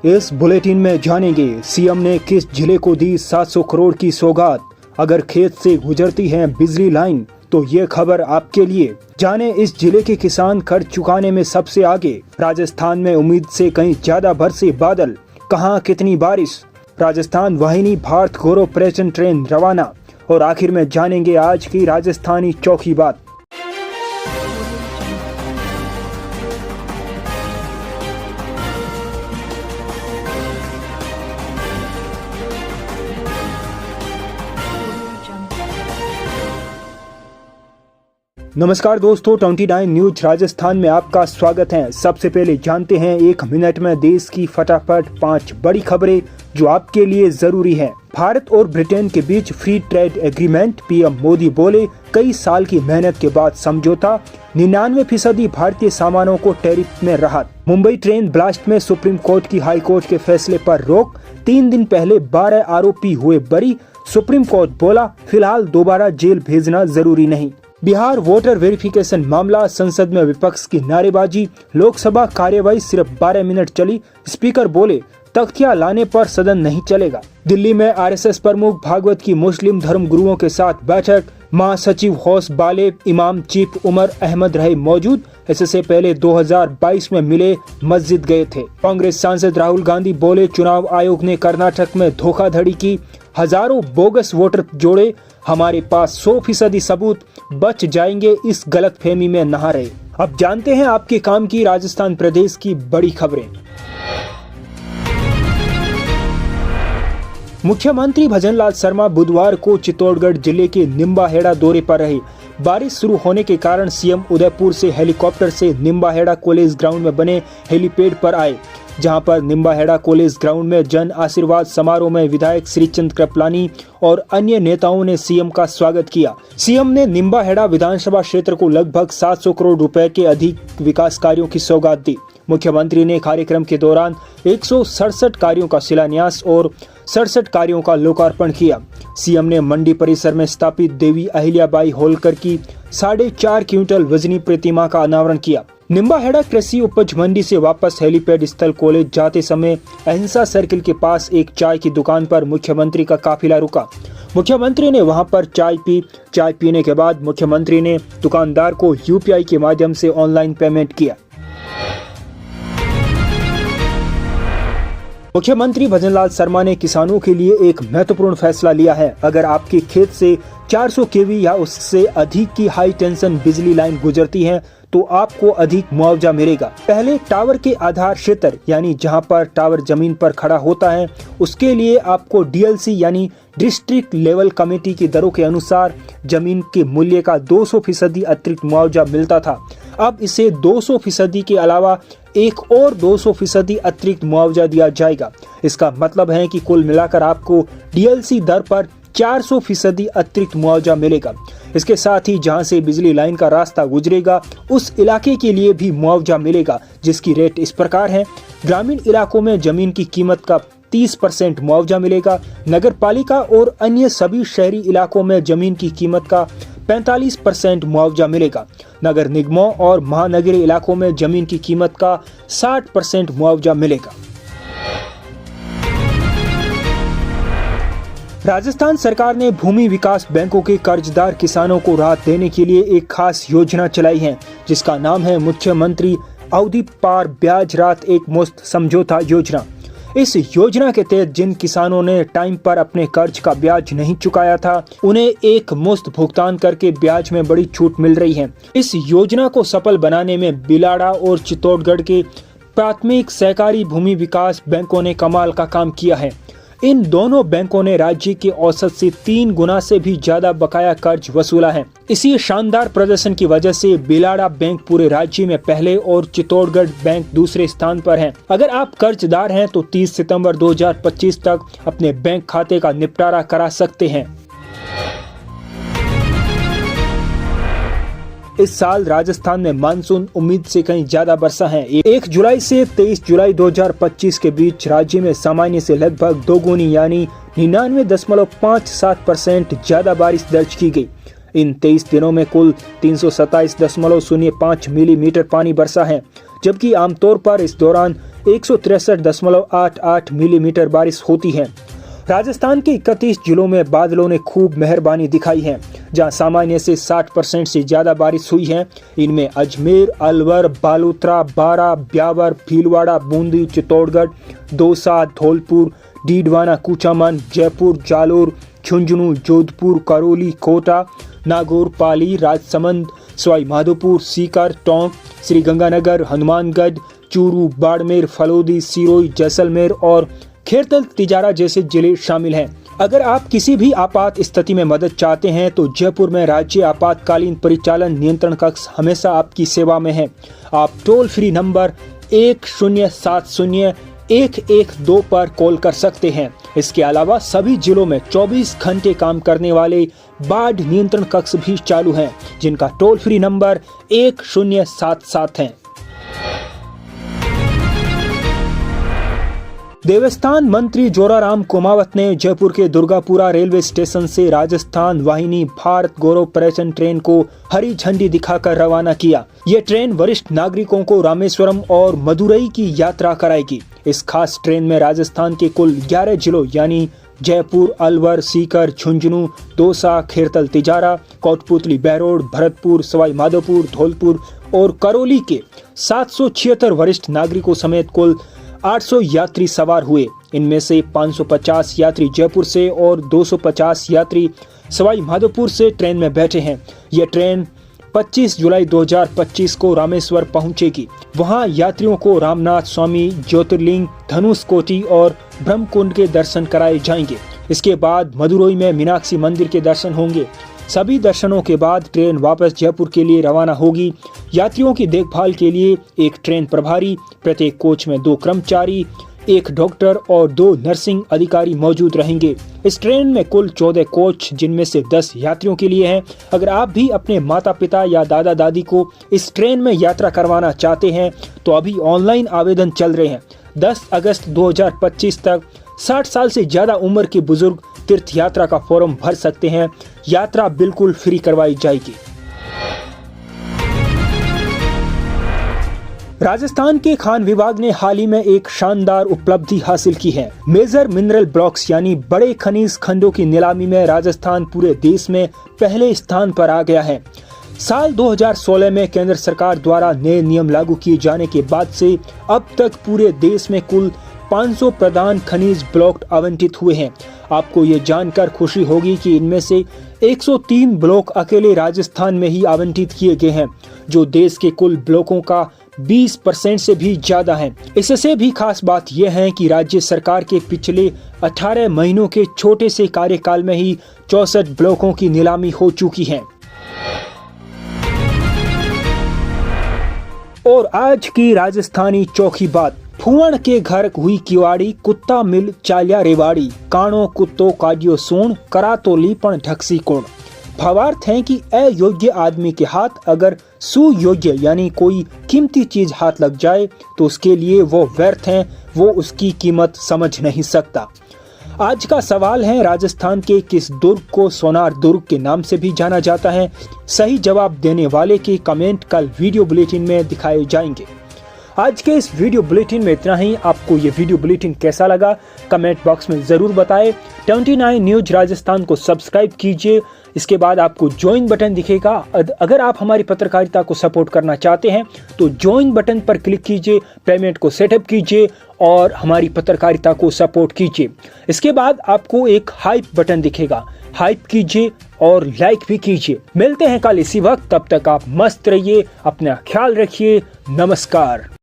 इस बुलेटिन में जानेंगे सीएम ने किस जिले को दी 700 करोड़ की सौगात। अगर खेत से गुजरती है बिजली लाइन तो ये खबर आपके लिए। जाने इस जिले के किसान कर्ज चुकाने में सबसे आगे। राजस्थान में उम्मीद से कहीं ज्यादा बरसे बादल, कहां कितनी बारिश। राजस्थान वाहिनी भारत गौरव पर्यटन ट्रेन रवाना। और आखिर में जानेंगे आज की राजस्थानी चौखी बात। नमस्कार दोस्तों, 29 न्यूज राजस्थान में आपका स्वागत है। सबसे पहले जानते हैं 1 मिनट में देश की फटाफट 5 बड़ी खबरें जो आपके लिए जरूरी है। भारत और ब्रिटेन के बीच free trade agreement, PM Modi बोले कई साल की मेहनत के बाद समझौता। 99% भारतीय सामानों को टैरिफ में राहत। मुंबई ट्रेन ब्लास्ट में सुप्रीम कोर्ट की हाई कोर्ट के फैसले पर रोक। 3 दिन पहले 12 आरोपी हुए बरी। सुप्रीम कोर्ट बोला फिलहाल दोबारा जेल भेजना जरूरी नहीं। बिहार वोटर वेरिफिकेशन मामला, संसद में विपक्ष की नारेबाजी। लोकसभा कार्यवाही सिर्फ 12 मिनट चली। स्पीकर बोले तख्तियां लाने पर सदन नहीं चलेगा। दिल्ली में आरएसएस प्रमुख भागवत की मुस्लिम धर्म गुरुओं के साथ बैठक। महासचिव हौस बाले, इमाम चीफ उमर अहमद रहे मौजूद। इससे पहले 2022 में मिले, मस्जिद गए थे। कांग्रेस सांसद राहुल गांधी बोले चुनाव आयोग ने कर्नाटक में धोखाधड़ी की। हजारों बोगस वोटर जोड़े। हमारे पास 100% सबूत, बच जाएंगे इस गलतफहमी में नहा रहे। अब जानते हैं आपके काम की राजस्थान प्रदेश की बड़ी खबरें। मुख्यमंत्री भजनलाल शर्मा बुधवार को चित्तौड़गढ़ जिले के निम्बाहेड़ा दौरे पर रहे। बारिश शुरू होने के कारण सीएम उदयपुर से हेलीकॉप्टर से निम्बाहेड़ा कॉलेज ग्राउंड में बने हेलीपैड पर आए, जहां पर निम्बाहेड़ा कॉलेज ग्राउंड में जन आशीर्वाद समारोह में विधायक श्रीचंद कृपलानी और अन्य नेताओं ने सीएम का स्वागत किया। सीएम ने निम्बाहेड़ा विधानसभा क्षेत्र को लगभग 700 करोड़ रुपए के अधिक विकास कार्यों की सौगात दी। मुख्यमंत्री ने कार्यक्रम के दौरान 167 कार्यों का शिलान्यास और 67 कार्यों का लोकार्पण किया। सीएम ने मंडी परिसर में स्थापित देवी अहिल्याबाई होलकर की 4.5 क्विंटल वजनी प्रतिमा का अनावरण किया। निम्बाहेड़ा कृषि उपज मंडी से वापस हेलीपैड स्थल कॉलेज जाते समय अहिंसा सर्किल के पास एक चाय की दुकान पर मुख्यमंत्री का काफिला रुका। मुख्यमंत्री ने वहां पर चाय पी। चाय पीने के बाद मुख्यमंत्री ने दुकानदार को यूपीआई के माध्यम से ऑनलाइन पेमेंट किया। मुख्यमंत्री भजनलाल शर्मा ने किसानों के लिए एक महत्वपूर्ण फैसला लिया है। अगर आपके खेत से 400 केवी या उससे अधिक की हाई टेंशन बिजली लाइन गुजरती है तो आपको अधिक मुआवजा मिलेगा। पहले टावर के आधार क्षेत्र यानी जहां पर टावर जमीन पर खड़ा होता है उसके लिए आपको डीएलसी यानी डिस्ट्रिक्ट लेवल कमेटी की दरों के अनुसार जमीन के मूल्य का 200% अतिरिक्त मुआवजा मिलता था। अब इसे 200% के अलावा एक और 200% अतिरिक्त मुआवजा दिया जाएगा। इसका मतलब है कि कुल मिलाकर आपको डीएलसी दर पर 400% अतिरिक्त मुआवजा मिलेगा। इसके साथ ही जहां से बिजली लाइन का रास्ता गुजरेगा उस इलाके के लिए भी मुआवजा मिलेगा, जिसकी रेट इस प्रकार है। ग्रामीण इलाकों में जमीन की कीमत का 30% मुआवजा मिलेगा। नगर पालिका और अन्य सभी शहरी इलाकों में जमीन की कीमत का 45% मुआवजा मिलेगा। नगर निगमों और महानगरीय इलाकों में जमीन की कीमत का 60% मुआवजा मिलेगा। राजस्थान सरकार ने भूमि विकास बैंकों के कर्जदार किसानों को राहत देने के लिए एक खास योजना चलाई है, जिसका नाम है मुख्यमंत्री अवधि पार ब्याज राहत एक मुश्त समझौता योजना। इस योजना के तहत जिन किसानों ने टाइम पर अपने कर्ज का ब्याज नहीं चुकाया था उन्हें एक मुश्त भुगतान करके ब्याज में बड़ी छूट मिल रही है। इस योजना को सफल बनाने में बिलाड़ा और चित्तौड़गढ़ के प्राथमिक सहकारी भूमि विकास बैंकों ने कमाल का काम किया है। इन दोनों बैंकों ने राज्य के औसत से 3 गुना से भी ज्यादा बकाया कर्ज वसूला है। इसी शानदार प्रदर्शन की वजह से बिलाड़ा बैंक पूरे राज्य में पहले और चित्तौड़गढ़ बैंक दूसरे स्थान पर है। अगर आप कर्जदार हैं तो 30 सितंबर 2025 तक अपने बैंक खाते का निपटारा करा सकते हैं। इस साल राजस्थान में मानसून उम्मीद से कहीं ज्यादा बरसा है। 1 जुलाई से 23 जुलाई 2025 के बीच राज्य में सामान्य से लगभग दोगुनी यानी 99.57% ज्यादा बारिश दर्ज की गई। इन 23 दिनों में कुल 327.05 मिलीमीटर पानी बरसा है, जबकि आमतौर पर इस दौरान 163.88 मिलीमीटर बारिश होती है। राजस्थान के 31 जिलों में बादलों ने खूब मेहरबानी दिखाई है, जहां सामान्य से 60% से ज्यादा बारिश हुई है। इनमें अजमेर, अलवर, बालोतरा, बारा, ब्यावर, भीलवाड़ा, बूंदी, चित्तौड़गढ़, दौसा, धौलपुर, डीडवाना, कुचामन, जयपुर, जालोर, झुंझुनू, जोधपुर, करौली, कोटा, नागौर, पाली, राजसमंद, सवाई माधोपुर, सीकर, टोंक, श्रीगंगानगर, हनुमानगढ़, चूरू, बाड़मेर, फलोदी, सिरोही, जैसलमेर और खेरतल तिजारा जैसे जिले शामिल हैं। अगर आप किसी भी आपात स्थिति में मदद चाहते हैं तो जयपुर में राज्य आपातकालीन परिचालन नियंत्रण कक्ष हमेशा आपकी सेवा में है। आप टोल फ्री नंबर 1070-112 पर कॉल कर सकते हैं। इसके अलावा सभी जिलों में 24 घंटे काम करने वाले बाढ़ नियंत्रण कक्ष भी चालू हैं, जिनका टोल फ्री नंबर 1077 है। देवस्थान मंत्री जोराराम कुमावत ने जयपुर के दुर्गापुरा रेलवे स्टेशन से राजस्थान वाहिनी भारत गौरव पर्यटन ट्रेन को हरी झंडी दिखाकर रवाना किया। ये ट्रेन वरिष्ठ नागरिकों को रामेश्वरम और मदुरई की यात्रा कराएगी। इस खास ट्रेन में राजस्थान के कुल 11 जिलों यानी जयपुर, अलवर, सीकर, झुंझुनू, दौसा, खेरतल तिजारा, कोटपुतली, बहरोड, भरतपुर, सवाई माधोपुर, धौलपुर और करौली के 776 वरिष्ठ नागरिकों समेत कुल 800 यात्री सवार हुए। इनमें से 550 यात्री जयपुर से और 250 यात्री सवाई माधोपुर से ट्रेन में बैठे हैं। यह ट्रेन 25 जुलाई 2025 को रामेश्वर पहुंचेगी। वहां यात्रियों को रामनाथ स्वामी ज्योतिर्लिंग, धनुषकोटी और ब्रह्मकुंड के दर्शन कराए जाएंगे। इसके बाद मदुरई में मीनाक्षी मंदिर के दर्शन होंगे। सभी दर्शनों के बाद ट्रेन वापस जयपुर के लिए रवाना होगी। यात्रियों की देखभाल के लिए एक ट्रेन प्रभारी, प्रत्येक कोच में 2 कर्मचारी, 1 डॉक्टर और 2 नर्सिंग अधिकारी मौजूद रहेंगे। इस ट्रेन में कुल 14 कोच, जिनमें से 10 यात्रियों के लिए हैं। अगर आप भी अपने माता पिता या दादा दादी को इस ट्रेन में यात्रा करवाना चाहते हैं तो अभी ऑनलाइन आवेदन चल रहे हैं। 10 अगस्त 2025 तक 60 साल से ज्यादा उम्र के बुजुर्ग तीर्थ यात्रा का फॉर्म भर सकते हैं। यात्रा बिल्कुल फ्री करवाई जाएगी। राजस्थान के खान विभाग ने हाल ही में एक शानदार उपलब्धि हासिल की है। मेजर मिनरल ब्लॉक्स यानी बड़े खनिज खंडों की नीलामी में राजस्थान पूरे देश में पहले स्थान पर आ गया है। साल 2016 में केंद्र सरकार द्वारा नए नियम लागू किए जाने के बाद से अब तक पूरे देश में कुल 500 प्रधान खनिज ब्लॉक आवंटित हुए हैं। आपको ये जानकर खुशी होगी कि इनमें से 103 ब्लॉक अकेले राजस्थान में ही आवंटित किए गए हैं, जो देश के कुल ब्लॉकों का 20% से भी ज्यादा है। इससे भी खास बात यह है कि राज्य सरकार के पिछले 18 महीनों के छोटे से कार्यकाल में ही 64 ब्लॉकों की नीलामी हो चुकी है। और आज की राजस्थानी चौखी बात, फुवण के घर हुई किवाड़ी, कुत्ता मिल चालिया रेवाड़ी, काणो कुत्तो काजियो सूण, करा तो लीपण ढक्सी कोण। भावार्थ है कि अयोग्य आदमी के हाथ अगर सुयोग्य यानी कोई कीमती चीज हाथ लग जाए तो उसके लिए वो व्यर्थ है, वो उसकी कीमत समझ नहीं सकता। आज का सवाल है, राजस्थान के किस दुर्ग को सोनार दुर्ग के नाम से भी जाना जाता है? सही जवाब देने वाले के कमेंट कल वीडियो बुलेटिन में दिखाए जाएंगे। आज के इस वीडियो बुलेटिन में इतना ही। आपको ये वीडियो बुलेटिन कैसा लगा कमेंट बॉक्स में जरूर बताएं। 29 न्यूज राजस्थान को सब्सक्राइब कीजिए। इसके बाद आपको ज्वाइन बटन दिखेगा। अगर आप हमारी पत्रकारिता को सपोर्ट करना चाहते हैं तो ज्वाइन बटन पर क्लिक कीजिए, पेमेंट को सेटअप कीजिए और हमारी पत्रकारिता को सपोर्ट कीजिए। इसके बाद आपको एक हाइप बटन दिखेगा, हाइप कीजिए और लाइक भी कीजिए। मिलते हैं कल इसी वक्त, तब तक आप मस्त रहिए, अपना ख्याल रखिए। नमस्कार।